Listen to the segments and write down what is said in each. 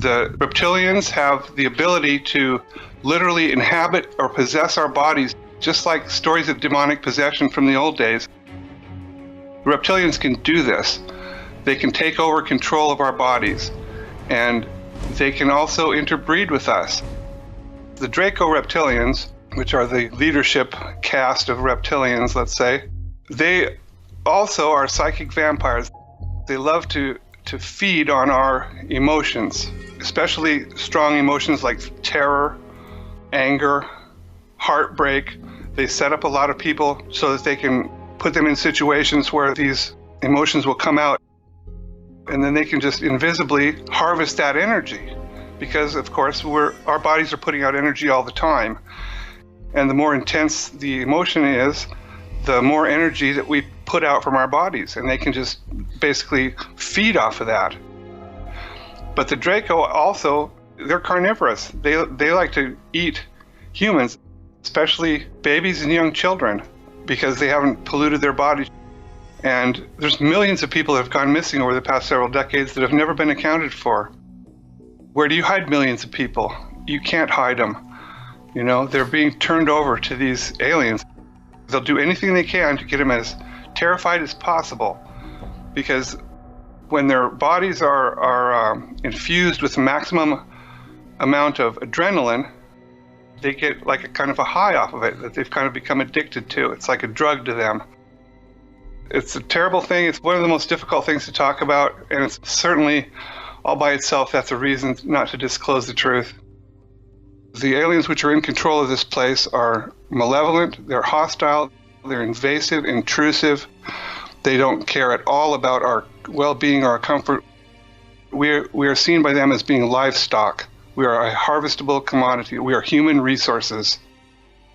The reptilians have the ability to literally inhabit or possess our bodies, just like stories of demonic possession from the old days. Reptilians can do this. They can take over control of our bodies, and they can also interbreed with us. The Draco reptilians, which are the leadership caste of reptilians, let's say, they also are psychic vampires. They love to feed on our emotions, especially strong emotions like terror, anger, heartbreak. They set up a lot of people so that they can put them in situations where these emotions will come out, and then they can just invisibly harvest that energy, because of course our bodies are putting out energy all the time, and the more intense the emotion is, the more energy that we put out from our bodies, and they can just basically feed off of that. But the Draco also, they're carnivorous. They like to eat humans, especially babies and young children, because they haven't polluted their bodies. And there's millions of people that have gone missing over the past several decades that have never been accounted for. Where do you hide millions of people? You can't hide them. You know, they're being turned over to these aliens. They'll do anything they can to get them as terrified as possible, because when their bodies are infused with maximum amount of adrenaline, they get like a kind of a high off of it that they've kind of become addicted to. It's like a drug to them. It's a terrible thing. It's one of the most difficult things to talk about, and it's certainly all by itself that's a reason not to disclose the truth. The aliens which are in control of this place are malevolent, they're hostile, they're invasive, intrusive. They don't care at all about our well-being or our comfort. We are seen by them as being livestock. We are a harvestable commodity. We are human resources.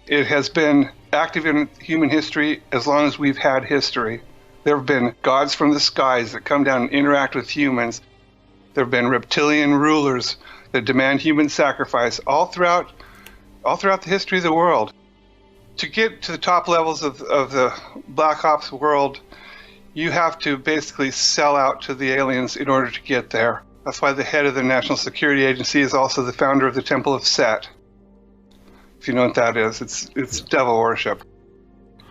It has been active in human history as long as we've had history. There have been gods from the skies that come down and interact with humans. There have been reptilian rulers that demand human sacrifice all throughout the history of the world. To get to the top levels of the Black Ops world, you have to basically sell out to the aliens in order to get there. That's why the head of the National Security Agency is also the founder of the Temple of Set. If you know what that is, it's devil worship.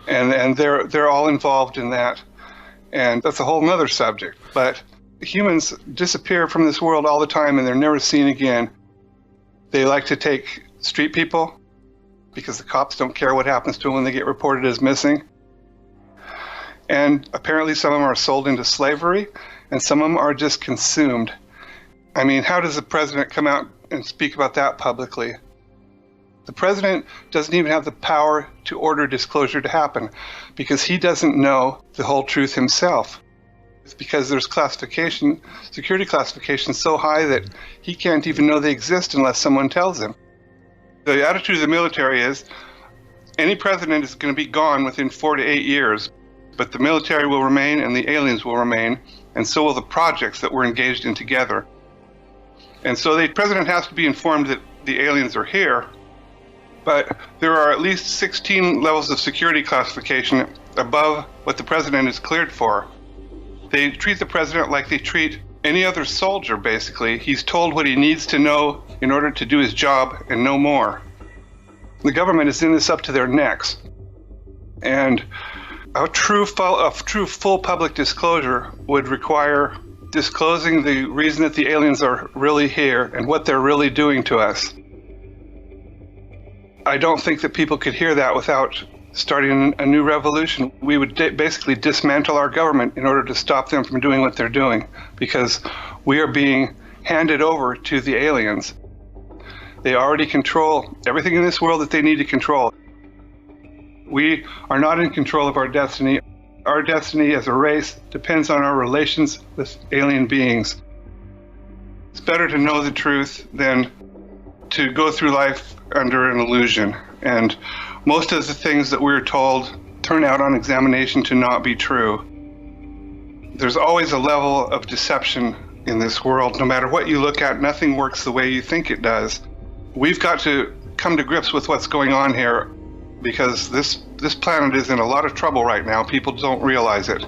And they're all involved in that. And that's a whole nother subject. But humans disappear from this world all the time, and they're never seen again. They like to take street people, because the cops don't care what happens to them when they get reported as missing. And apparently some of them are sold into slavery, and some of them are just consumed. I mean, how does the president come out and speak about that publicly? The president doesn't even have the power to order disclosure to happen, because he doesn't know the whole truth himself. It's because there's classification, security classification so high that he can't even know they exist unless someone tells him. The attitude of the military is, any president is going to be gone within 4 to 8 years, but the military will remain and the aliens will remain, and so will the projects that we're engaged in together. And so the president has to be informed that the aliens are here, but there are at least 16 levels of security classification above what the president is cleared for. They treat the president like they treat any other soldier, basically. He's told what he needs to know in order to do his job and no more. The government is in this up to their necks. And a true full public disclosure would require disclosing the reason that the aliens are really here and what they're really doing to us. I don't think that people could hear that without starting a new revolution. We would basically dismantle our government in order to stop them from doing what they're doing, because we are being handed over to the aliens. They already control everything in this world that they need to control. We are not in control of our destiny. Our destiny as a race depends on our relations with alien beings. It's better to know the truth than to go through life under an illusion. And most of the things that we're told turn out on examination to not be true. There's always a level of deception in this world. No matter what you look at, nothing works the way you think it does. We've got to come to grips with what's going on here, because this planet is in a lot of trouble right now. People don't realize it.